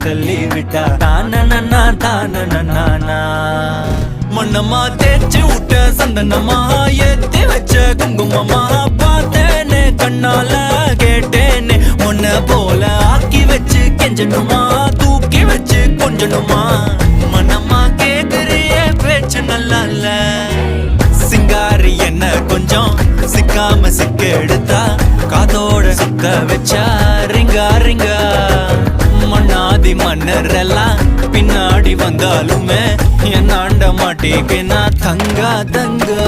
தள்ளி விட்டா தானனா தானனா மண்ணம்மா தேய்ச்சி விட்ட சந்தனமா ஏத்தி வச்ச குங்குமமா பார்த்தேனே கண்ணால கேட்டேனே உன்ன போல ஆக்கி வச்சு கெஞ்சணுமா தூக்கி வச்சு கொஞ்சணுமா மனமா கேக்குறிய பேச்சு நல்லா இல்ல சிங்காரி என்ன கொஞ்சம் சிக்காம சிக்க எடுத்தா காதோட சுத்த வச்சா ரிங்கா ரிங்கா மண்ணாதி மன்னர் எல்லாம் பின்னாடி வந்தாலுமே என்னாண்ட மாட்டேங்க நான் தங்கா தங்கா